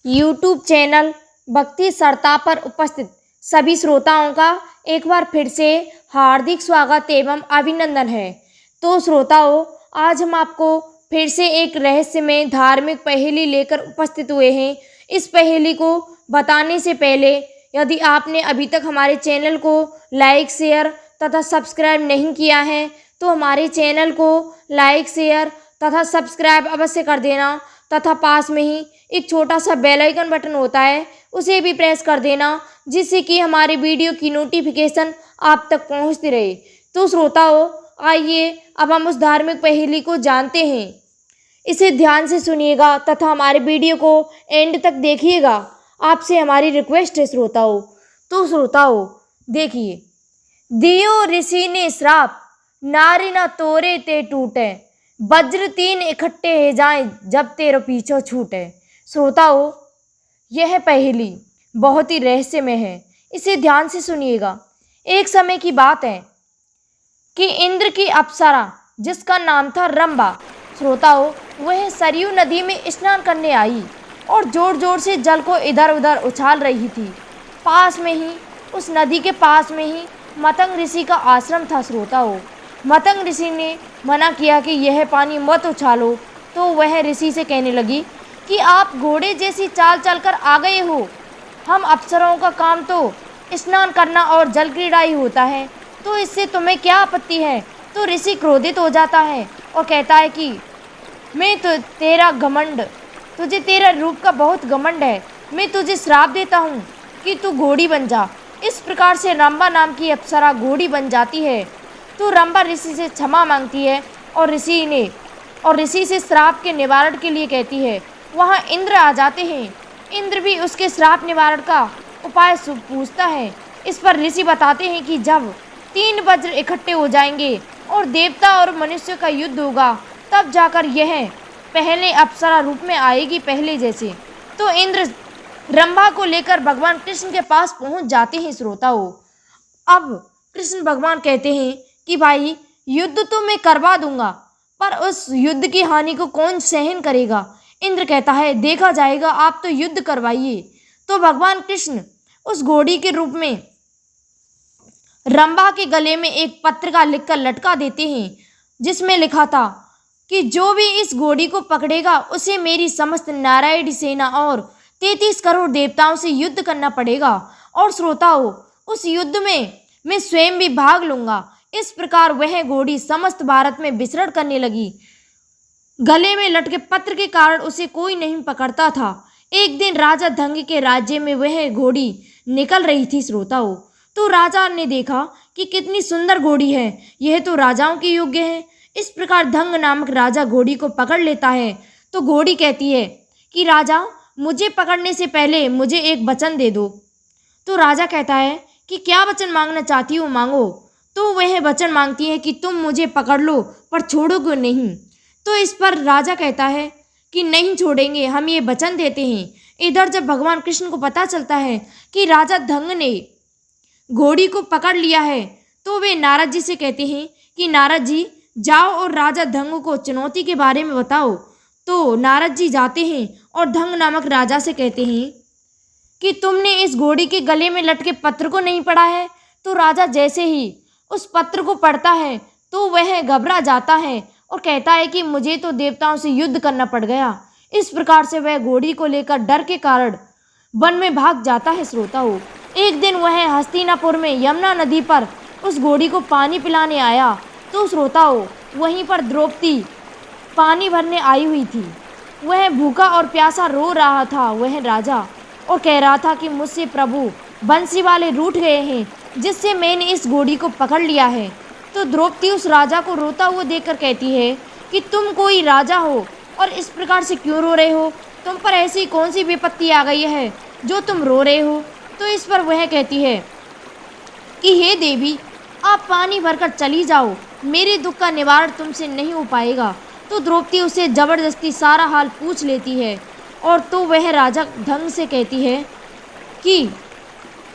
YouTube channel भक्ति सर्ता पर उपस्थित सभी श्रोताओं का एक बार फिर से हार्दिक स्वागत एवं अभिनंदन है। तो श्रोताओं, आज हम आपको फिर से एक रहस्यमय धार्मिक पहेली लेकर उपस्थित हुए हैं। इस पहेली को बताने से पहले यदि आपने अभी तक हमारे चैनल को लाइक, शेयर तथा सब्सक्राइब नहीं किया है तो हमारे चैनल को लाइक, शेयर तथा सब्सक्राइब अवश्य कर देना तथा पास में ही एक छोटा सा बेल आइकन बटन होता है, उसे भी प्रेस कर देना, जिससे कि हमारे वीडियो की नोटिफिकेशन आप तक पहुंचती रहे। तो श्रोताओं, आइए अब हम उस धार्मिक पहेली को जानते हैं। इसे ध्यान से सुनिएगा तथा हमारे वीडियो को एंड तक देखिएगा। आपसे हमारी रिक्वेस्ट है श्रोताओं। तो श्रोताओं देखिए, दियो ऋषि ने श्राप, नारी न तोरे ते टूटे, वज्र तीन इकट्ठे है जाएं जब तेरो पीछो छूटे। श्रोताओं, यह पहेली बहुत ही रहस्यमय है, इसे ध्यान से सुनिएगा। एक समय की बात है कि इंद्र की अप्सरा जिसका नाम था रंभा, श्रोताओं, वह सरयू नदी में स्नान करने आई और जोर जोर से जल को इधर उधर उछाल रही थी। पास में ही, उस नदी के पास में ही मतंग ऋषि का आश्रम था। श्रोताओं, मतंग ऋषि ने मना किया कि यह पानी मत उछालो, तो वह ऋषि से कहने लगी कि आप घोड़े जैसी चाल चलकर आ गए हो, हम अप्सराओं का काम तो स्नान करना और जल क्रीड़ाई होता है, तो इससे तुम्हें क्या आपत्ति है। तो ऋषि क्रोधित हो जाता है और कहता है कि मैं तो तेरा घमंड, तुझे तेरा रूप का बहुत घमंड है, मैं तुझे श्राप देता हूँ कि तू घोड़ी बन जा। इस प्रकार से रंभा नाम की अप्सरा घोड़ी बन जाती है। तो रंभा ऋषि से क्षमा मांगती है और ऋषि से श्राप के निवारण के लिए कहती है। वहाँ इंद्र आ जाते हैं। इंद्र भी उसके श्राप निवारण का उपाय पूछता है। इस पर ऋषि बताते हैं कि जब 3 वज्र इकट्ठे हो जाएंगे और देवता और मनुष्य का युद्ध होगा, तब जाकर यह पहले अप्सरा रूप में आएगी, पहले जैसे। तो इंद्र रंभा को लेकर भगवान कृष्ण के पास पहुंच जाते हैं। श्रोताओं, अब कृष्ण भगवान कहते हैं कि भाई, युद्ध तो मैं करवा दूंगा, पर उस युद्ध की हानि को कौन सहन करेगा। इंद्र कहता है देखा जाएगा, आप तो युद्ध करवाइए। तो भगवान कृष्ण उस घोड़ी के रूप में रंभा के गले में एक पत्रिका लिखकर लटका देते हैं, जिसमें लिखा था कि जो भी इस घोड़ी को पकड़ेगा उसे मेरी समस्त नारायणी सेना और 33 करोड़ देवताओं से युद्ध करना पड़ेगा। और श्रोताओं, उस युद्ध में मैं स्वयं भी भाग लूंगा। इस प्रकार वह घोड़ी समस्त भारत में विचरण करने लगी। गले में लटके पत्र के कारण उसे कोई नहीं पकड़ता था। एक दिन राजा धंग के राज्य में वह घोड़ी निकल रही थी। श्रोताओं, तो राजा ने देखा कि कितनी सुंदर घोड़ी है, यह तो राजाओं के योग्य है। इस प्रकार धंग नामक राजा घोड़ी को पकड़ लेता है। तो घोड़ी कहती है कि राजा, मुझे पकड़ने से पहले मुझे एक वचन दे दो। तो राजा कहता है कि क्या वचन मांगना चाहती हो, मांगो। तो वह वचन मांगती है कि तुम मुझे पकड़ लो पर छोड़ोगे नहीं। तो इस पर राजा कहता है कि नहीं छोड़ेंगे, हम ये वचन देते हैं। इधर जब भगवान कृष्ण को पता चलता है कि राजा धंग ने घोड़ी को पकड़ लिया है, तो वे नारद जी से कहते हैं कि नारद जी जाओ और राजा धंग को चुनौती के बारे में बताओ। तो नारद जी जाते हैं और धंग नामक राजा से कहते हैं कि तुमने इस घोड़ी के गले में लटके पत्र को नहीं पढ़ा है। तो राजा जैसे ही उस पत्र को पढ़ता है तो वह घबरा जाता है और कहता है कि मुझे तो देवताओं से युद्ध करना पड़ गया। इस प्रकार से वह घोड़ी को लेकर डर के कारण वन में भाग जाता है। श्रोताओं, एक दिन वह हस्तिनापुर में यमुना नदी पर उस घोड़ी को पानी पिलाने आया। तो श्रोताओं, वहीं पर द्रौपदी पानी भरने आई हुई थी। वह भूखा और प्यासा रो रहा था वह राजा, और कह रहा था कि मुझसे प्रभु बंसी वाले रूठ गए हैं, जिससे मैंने इस घोड़ी को पकड़ लिया है। तो द्रौपदी उस राजा को रोता हुआ देखकर कहती है कि तुम कोई राजा हो और इस प्रकार से क्यों रो रहे हो, तुम पर ऐसी कौन सी विपत्ति आ गई है जो तुम रो रहे हो। तो इस पर वह कहती है कि हे देवी, आप पानी भरकर चली जाओ, मेरे दुख का निवारण तुमसे नहीं हो पाएगा। तो द्रौपदी उसे जबरदस्ती सारा हाल पूछ लेती है, और तो वह राजा धंग से कहती है कि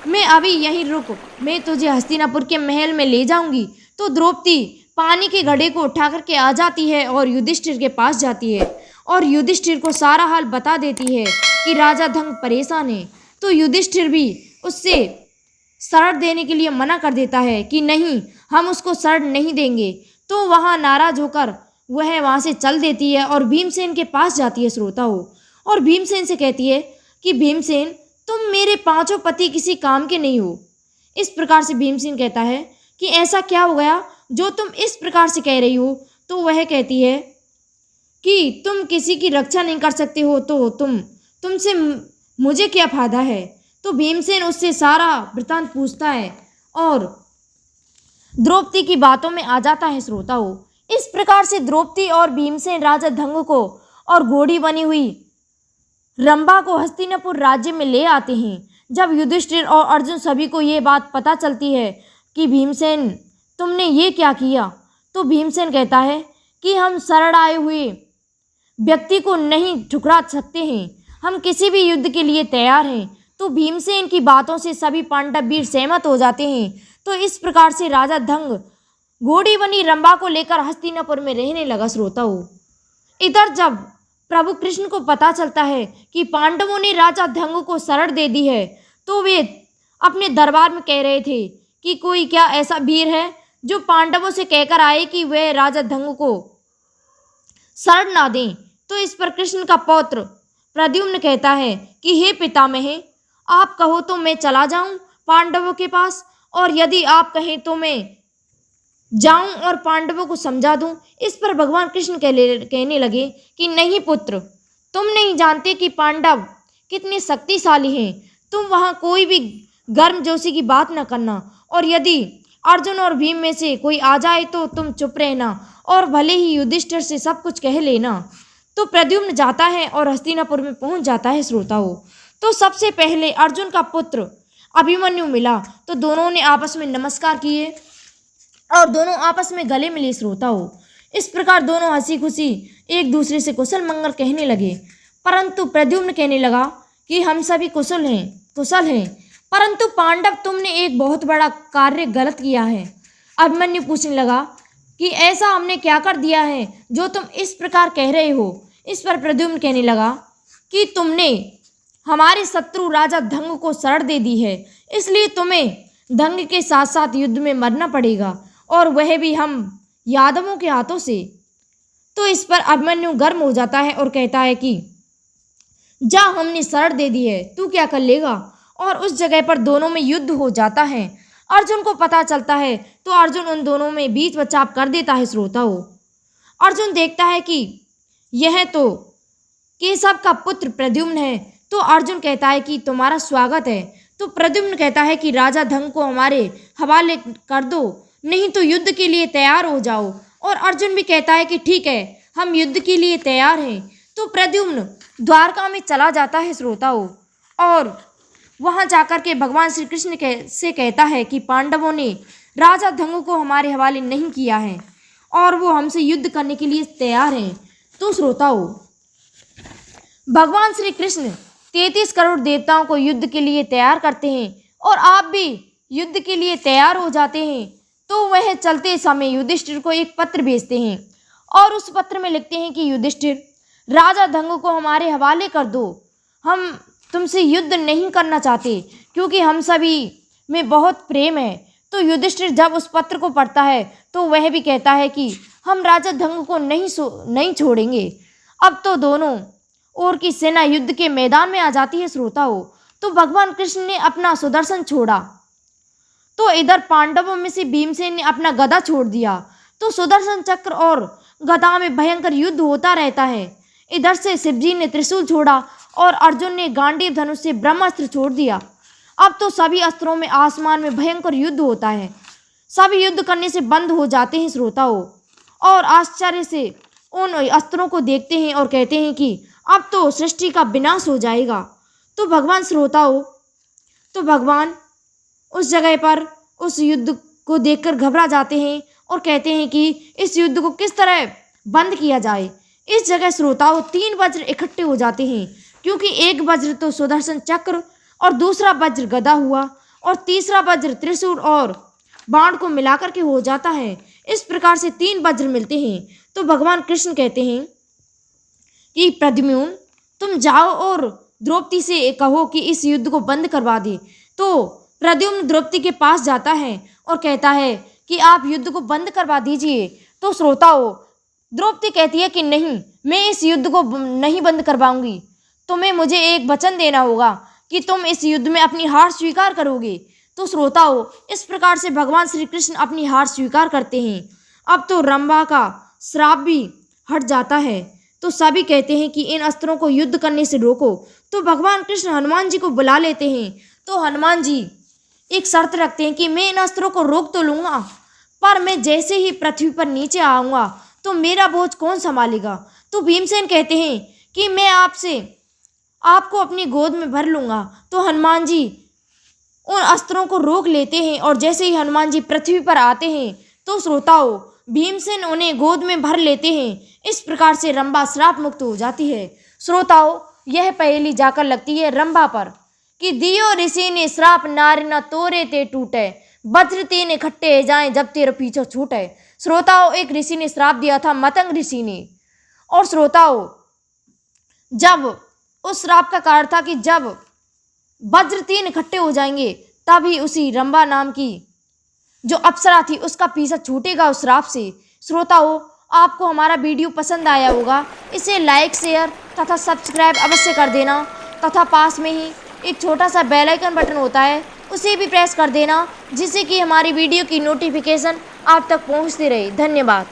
मैं अभी यहीं रुक, मैं तुझे हस्तिनापुर के महल में ले जाऊंगी। तो द्रौपदी पानी के घड़े को उठा करके आ जाती है और युधिष्ठिर के पास जाती है और युधिष्ठिर को सारा हाल बता देती है कि राजा धंग परेशान है। तो युधिष्ठिर भी उससे शरण देने के लिए मना कर देता है कि नहीं, हम उसको शरण नहीं देंगे। तो वहाँ नाराज होकर वह वहाँ से चल देती है और भीमसेन के पास जाती है श्रोताओं, और भीमसेन से कहती है कि भीमसेन, तुम मेरे पांचों पति किसी काम के नहीं हो। इस प्रकार से भीमसेन कहता है कि ऐसा क्या हो गया जो तुम इस प्रकार से कह रही हो। तो वह कहती है कि तुम किसी की रक्षा नहीं कर सकते हो तो तुमसे मुझे क्या फायदा है। तो भीमसेन उससे सारा वृतांत पूछता है और द्रौपदी की बातों में आ जाता है श्रोताओं। इस प्रकार से द्रौपदी और भीमसेन राजा धंग को और घोड़ी बनी हुई रंभा को हस्तिनापुर राज्य में ले आते हैं। जब युधिष्ठिर और अर्जुन सभी को ये बात पता चलती है कि भीमसेन, तुमने ये क्या किया, तो भीमसेन कहता है कि हम शरण आए हुए व्यक्ति को नहीं ठुकरा सकते हैं, हम किसी भी युद्ध के लिए तैयार हैं। तो भीमसेन की बातों से सभी पांडव वीर सहमत हो जाते हैं। तो इस प्रकार से राजा धंग घोड़ी बनी रंभा को लेकर हस्तिनापुर में रहने लगा श्रोताओं। इधर जब प्रभु कृष्ण को पता चलता है कि पांडवों ने राजा धंग को शरण दे दी है, तो वे अपने दरबार में कह रहे थे कि कोई क्या ऐसा वीर है जो पांडवों से कहकर आए कि वह राजा धंग को शरण ना दें। तो इस पर कृष्ण का पौत्र प्रद्युम्न कहता है कि हे पितामह, आप कहो तो मैं चला जाऊं पांडवों के पास, और यदि आप कहें तो मैं जाऊं और पांडवों को समझा दूं। इस पर भगवान कृष्ण कहने लगे कि नहीं पुत्र, तुम नहीं जानते कि पांडव कितने शक्तिशाली हैं। तुम वहां कोई भी गर्मजोशी की बात न करना, और यदि अर्जुन और भीम में से कोई आ जाए तो तुम चुप रहना और भले ही युधिष्ठिर से सब कुछ कह लेना। तो प्रद्युम्न जाता है और हस्तिनापुर में पहुंच जाता है श्रोताओं। तो सबसे पहले अर्जुन का पुत्र अभिमन्यु मिला, तो दोनों ने आपस में नमस्कार किए और दोनों आपस में गले मिले श्रोताओं। इस प्रकार दोनों हंसी खुशी एक दूसरे से कुशल मंगल कहने लगे। परंतु प्रद्युम्न कहने लगा कि हम सभी कुशल हैं, परंतु पांडव, तुमने एक बहुत बड़ा कार्य गलत किया है। अभिमन्यु पूछने लगा कि ऐसा हमने क्या कर दिया है जो तुम इस प्रकार कह रहे हो। इस पर प्रद्युम्न कहने लगा कि तुमने हमारे शत्रु राजा धंग को शरण दे दी है, इसलिए तुम्हें धंग के साथ साथ युद्ध में मरना पड़ेगा, और वह भी हम यादवों के हाथों से। तो इस पर अभिमन्यु गर्म हो जाता है और कहता है कि जा, हमने शरण दे दी है, तू क्या कर लेगा। और उस जगह पर दोनों में युद्ध हो जाता है। अर्जुन को पता चलता है तो अर्जुन उन दोनों में बीच बचाव कर देता है श्रोताओं। अर्जुन देखता है कि यह तो केशव का पुत्र प्रद्युम्न है। तो अर्जुन कहता है कि तुम्हारा स्वागत है। तो प्रद्युम्न कहता है कि राजा धंग को हमारे हवाले कर दो, नहीं तो युद्ध के लिए तैयार हो जाओ। और अर्जुन भी कहता है कि ठीक है, हम युद्ध के लिए तैयार हैं। तो प्रद्युम्न द्वारका में चला जाता है श्रोताओं, और वहां जाकर के भगवान श्री कृष्ण से कहता है कि पांडवों ने राजा धंग को हमारे हवाले नहीं किया है और वो हमसे युद्ध करने के लिए तैयार हैं। तो श्रोताओं, भगवान श्री कृष्ण 33 करोड़ देवताओं को युद्ध के लिए तैयार करते हैं और आप भी युद्ध के लिए तैयार हो जाते हैं। तो वह चलते समय युधिष्ठिर को एक पत्र भेजते हैं और उस पत्र में लिखते हैं कि युधिष्ठिर, राजा धंग को हमारे हवाले कर दो, हम तुमसे युद्ध नहीं करना चाहते क्योंकि हम सभी में बहुत प्रेम है। तो युधिष्ठिर जब उस पत्र को पढ़ता है तो वह भी कहता है कि हम राजा धंग को नहीं छोड़ेंगे। अब तो दोनों ओर की सेना युद्ध के मैदान में आ जाती है श्रोताओं। तो भगवान कृष्ण ने अपना सुदर्शन छोड़ा, तो इधर पांडवों में से भीमसेन ने अपना गदा छोड़ दिया। तो सुदर्शन चक्र और गदा में भयंकर युद्ध होता रहता है। इधर से शिवजी ने त्रिशूल छोड़ा और अर्जुन ने गांडीव धनुष से ब्रह्मास्त्र छोड़ दिया। अब तो सभी अस्त्रों में आसमान में भयंकर युद्ध होता है। सभी युद्ध करने से बंद हो जाते हैं श्रोताओं और आश्चर्य से उन अस्त्रों को देखते हैं और कहते हैं कि अब तो सृष्टि का विनाश हो जाएगा। तो भगवान उस जगह पर उस युद्ध को देखकर घबरा जाते हैं और कहते हैं कि इस युद्ध को किस तरह बंद किया जाए। इस जगह श्रोताओं 3 वज्र इकट्ठे हो जाते हैं, क्योंकि एक वज्र तो सुदर्शन चक्र और दूसरा वज्र गदा हुआ और तीसरा वज्र त्रिशूल और बाण को मिलाकर के हो जाता है। इस प्रकार से 3 वज्र मिलते हैं। तो भगवान कृष्ण कहते हैं कि प्रद्युम्न, तुम जाओ और द्रौपदी से कहो कि इस युद्ध को बंद करवा दे। तो प्रद्युम्न द्रौपदी के पास जाता है और कहता है कि आप युद्ध को बंद करवा दीजिए। तो श्रोताओं, द्रौपदी कहती है कि नहीं, मैं इस युद्ध को नहीं बंद करवाऊंगी। तुम्हें मुझे एक वचन देना होगा कि तुम इस युद्ध में अपनी हार स्वीकार करोगे। तो श्रोताओं, इस प्रकार से भगवान श्री कृष्ण अपनी हार स्वीकार करते हैं। अब तो रंभा का श्राप भी हट जाता है। तो सभी कहते हैं कि इन अस्त्रों को युद्ध करने से रोको। तो भगवान कृष्ण हनुमान जी को बुला लेते हैं। तो हनुमान जी एक शर्त रखते हैं कि मैं इन अस्त्रों को रोक तो लूँगा, पर मैं जैसे ही पृथ्वी पर नीचे आऊँगा तो मेरा बोझ कौन संभालेगा। तो भीमसेन कहते हैं कि मैं आपको अपनी गोद में भर लूँगा। तो हनुमान जी उन अस्त्रों को रोक लेते हैं और जैसे ही हनुमान जी पृथ्वी पर आते हैं तो श्रोताओं, भीमसेन उन्हें गोद में भर लेते हैं। इस प्रकार से रंभा श्राप मुक्त हो जाती है। श्रोताओं, यह पहेली जाकर लगती है रंभा पर कि दियो ऋषि ने श्राप नारी न तोरे ते टूटे, वज्र तीन इकट्ठे जाएं जब तेरे पीछे छूटे। श्रोताओं, एक ऋषि ने श्राप दिया था, मतंग ऋषि ने। और श्रोताओं, जब उस श्राप का कारण था कि जब वज्र तीन इकट्ठे हो जाएंगे तभी उसी रंभा नाम की जो अप्सरा थी उसका पीछा छूटेगा उस श्राप से। श्रोताओं, आपको हमारा वीडियो पसंद आया होगा, इसे लाइक, शेयर तथा सब्सक्राइब अवश्य कर देना तथा पास में ही एक छोटा सा बेल आइकन बटन होता है, उसे भी प्रेस कर देना, जिससे कि हमारी वीडियो की नोटिफिकेशन आप तक पहुंचती रहे। धन्यवाद।